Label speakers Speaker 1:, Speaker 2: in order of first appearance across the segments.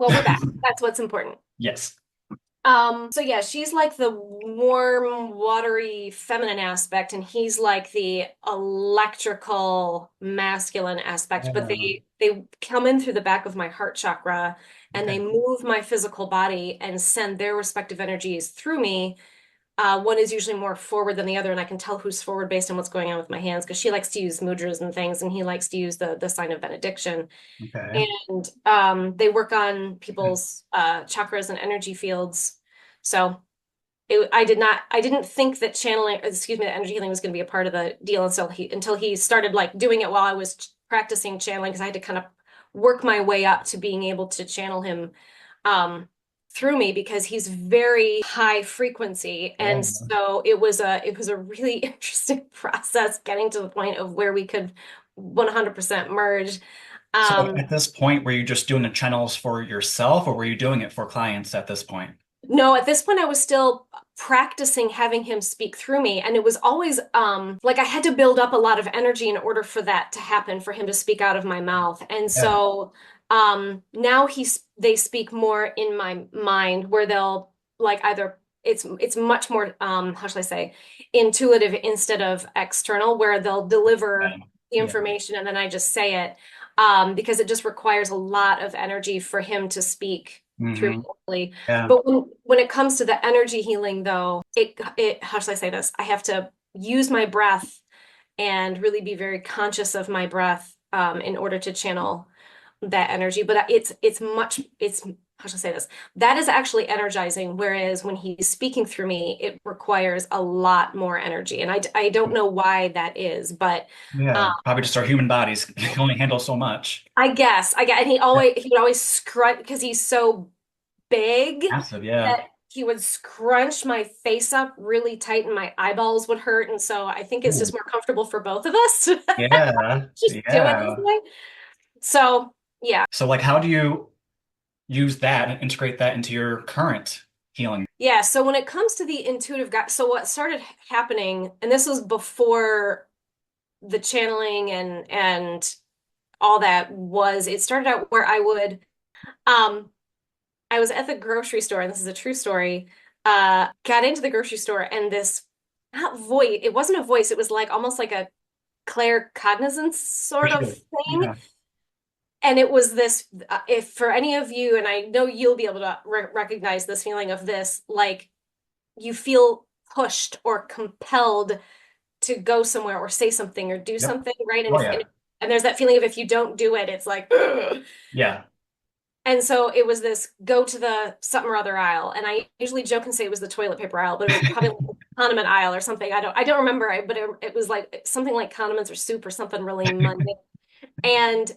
Speaker 1: Well, we're back. That's what's important.
Speaker 2: Yes.
Speaker 1: So yeah, she's like the warm, watery, feminine aspect, and he's like the electrical, masculine aspect. But
Speaker 2: Yeah.
Speaker 1: they come in through the back of my heart chakra, and
Speaker 2: Okay.
Speaker 1: they move my physical body and send their respective energies through me. One is usually more forward than the other, and I can tell who's forward based on what's going on with my hands because she likes to use mudras and things, and he likes to use the sign of benediction.
Speaker 2: Okay.
Speaker 1: And they work on people's chakras and energy fields. So I didn't think that channeling, excuse me, that energy healing was going to be a part of the deal until he started like doing it while I was practicing channeling because I had to kind of work my way up to being able to channel him um, through me because he's very high frequency, and
Speaker 2: Yeah.
Speaker 1: so it was a really interesting process getting to the point of where we could 100% merge.
Speaker 2: So
Speaker 1: Um,
Speaker 2: at this point, were you just doing the channels for yourself or were you doing it for clients at this point?
Speaker 1: No, at this point I was still practicing having him speak through me, and it was always like I had to build up a lot of energy in order for that to happen, for him to speak out of my mouth. And
Speaker 2: Yeah.
Speaker 1: so now they speak more in my mind where they'll like either it's much more how shall I say intuitive instead of external where they'll
Speaker 2: Yeah.
Speaker 1: deliver the
Speaker 2: Yeah.
Speaker 1: information and then I just say it because it just requires a lot of energy for him to speak through
Speaker 2: Hmm.
Speaker 1: me.
Speaker 2: Yeah.
Speaker 1: But when it comes to the energy healing, though, it how should I say this? I have to use my breath and really be very conscious of my breath in order to channel that energy. But it's how should I say this? That is actually energizing. Whereas when he's speaking through me, it requires a lot more energy, and I don't know why that is, but
Speaker 2: Yeah. Probably just our human bodies can only handle so much.
Speaker 1: I get, and
Speaker 2: Yeah.
Speaker 1: he would always scrunch because he's so big
Speaker 2: Massive. Yeah.
Speaker 1: that he would scrunch my face up really tight and my eyeballs would hurt. And so I think it's just
Speaker 2: Ooh.
Speaker 1: more comfortable for both of us to
Speaker 2: Yeah.
Speaker 1: just do it this
Speaker 2: Yeah.
Speaker 1: way. So yeah.
Speaker 2: So like, how do you use that and integrate that into your current healing?
Speaker 1: Yeah. So when it comes to the intuitive guide, so what started happening, and this was before the channeling and all that was, it started out where um I was at the grocery store, and this is a true story. Got into the grocery store, and this not voice, it wasn't a voice, it was like almost like a claircognizance
Speaker 2: For
Speaker 1: sort of
Speaker 2: sure.
Speaker 1: thing.
Speaker 2: Yeah.
Speaker 1: And it was this, if for any of you, and I know you'll be able to recognize this feeling of this, like you feel pushed or compelled to go somewhere or say something or do
Speaker 2: Yep.
Speaker 1: something, right?
Speaker 2: Oh yeah.
Speaker 1: And there's that feeling of if you don't do it, it's like, ugh.
Speaker 2: Yeah.
Speaker 1: And so it was this go to the something or other aisle. And I usually joke and say it was the toilet paper aisle, but it was probably like the condiment aisle or something. I don't remember, but it was like something like condiments or soup or something really mundane. And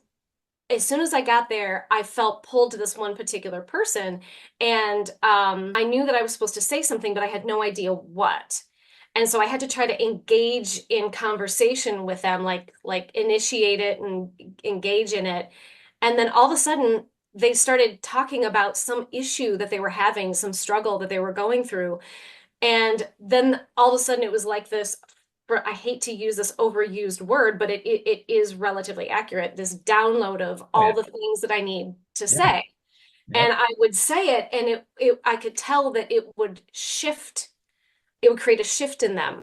Speaker 1: as soon as I got there, I felt pulled to this one particular person. And I knew that I was supposed to say something, but I had no idea what. And so I had to try to engage in conversation with them, like initiate it and engage in it. And then all of a sudden, they started talking about some issue that they were having, some struggle that they were going through. And then all of a sudden, it was like this, I hate to use this overused word, but it is relatively accurate, this download of
Speaker 2: Oh
Speaker 1: all
Speaker 2: yeah.
Speaker 1: the things that I need to
Speaker 2: Yeah.
Speaker 1: say. And
Speaker 2: Yep.
Speaker 1: I would say it, and I could tell that it would shift, it would create a shift in them.